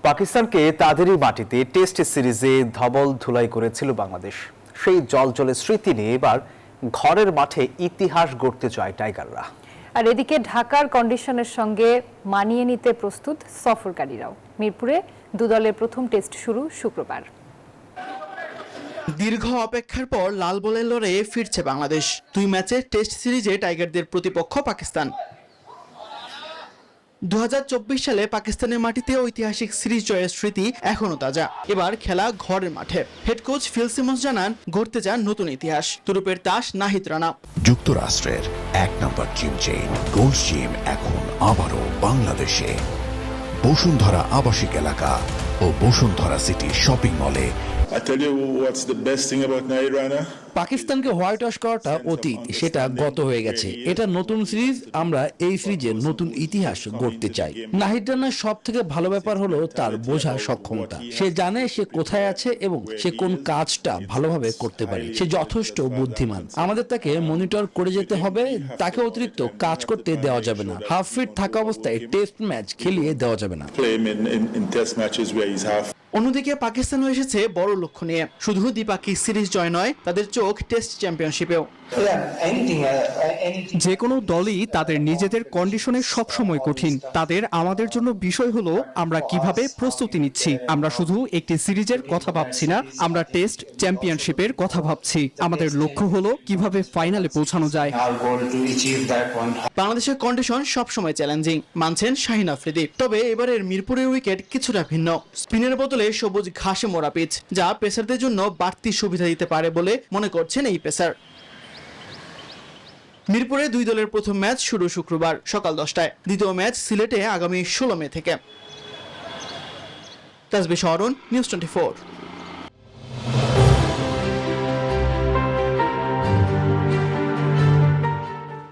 পাকিস্তানকে তাদেরই মাটিতে টেস্ট সিরিজে ধবল ধুলাই করেছিল বাংলাদেশ। সেই জলজলে স্মৃতি নিয়ে এবার ঘরের মাঠে ইতিহাস গড়তে চায় টাইগাররা। আর এদিকে ঢাকার কন্ডিশনের সঙ্গে মানিয়ে নিতে প্রস্তুত সফরকারীরাও। মিরপুরে দু দলের প্রথম টেস্ট শুরু শুক্রবার। দীর্ঘ অপেক্ষার পর লাল বলের লড়াইয়ে ফিরছে বাংলাদেশ। 2 ম্যাচের টেস্ট সিরিজে টাইগারদের প্রতিপক্ষ পাকিস্তান। 2024 সালে পাকিস্তানের মাটিতে ঐতিহাসিক সিরিজ জয়ের স্মৃতি এখনো তাজা। এবার খেলা ঘরের মাঠে। হেড কোচ ফিল সিমন্স জানান, গড়তে চান নতুন ইতিহাস। তুরুপের তাস নাহিদ রানা। যুক্তরাষ্ট্রের 1 নম্বর জিম চেইন গোল্ড জিম এখন আবারও বাংলাদেশে। বসুন্ধরা আবাসিক এলাকা ও বসুন্ধরা সিটি শপিং মলে। I tell you what's the best thing about Nair Rana? পাকিস্তানকে হোয়াইট ওয়াশ করাটা অতীত, সেটা গত হয়ে গেছে। এটা নতুন সিরিজ, আমরা এই সিরিজে নতুন ইতিহাস গড়তে চাই। নাহিদ রানার সব থেকে ভালো ব্যাপার হলো তার বোঝার সক্ষমতা। সে জানে সে কোথায় আছে এবং সে কোন কাজটা ভালোভাবে করতে পারে। সে যথেষ্ট বুদ্ধিমান। আমাদের তাকে মনিটর করে যেতে হবে, তাকে অতিরিক্ত কাজ করতে দেওয়া যাবে না। হাফ ফিট থাকা অবস্থায় টেস্ট ম্যাচ খেলিয়ে দেওয়া যাবে না। Play him in test matches where he's half. অন্যদিকে পাকিস্তানও এসেছে বড় লক্ষ্য নিয়ে। শুধু দ্বিপাক্ষিক সিরিজ জয় নয়, তাদের চোখ টেস্ট চ্যাম্পিয়নশিপেও। যে কোনো দলই তাদের নিজেদের কন্ডিশনে সবসময় কঠিন। তাদের আমাদের জন্য বিষয় হলো আমরা কিভাবে প্রস্তুতি নিচ্ছি। আমরা শুধু একটি সিরিজের কথা ভাবছি না, আমরা টেস্ট চ্যাম্পিয়নশিপের কথা ভাবছি। আমাদের লক্ষ্য হলো কিভাবে ফাইনালে পৌঁছানো যায়। বাংলাদেশের কন্ডিশন সবসময় চ্যালেঞ্জিং, মানছেন শাহিন আফ্রিদি। তবে এবারের মিরপুরের উইকেট কিছুটা ভিন্ন। স্পিনের বদলে সবুজ ঘাসে মোড়া পিচ, যা পেসারদের জন্য বাড়তি সুবিধা দিতে পারে বলে মনে করছেন এই পেসার। মিরপুরে 2 দলের প্রথম ম্যাচ শুরু শুক্রবার সকাল 10টায়। দ্বিতীয় ম্যাচ সিলেটে আগামী 16 মে থেকে। তাসবিহ অরুণ, নিউজ 24।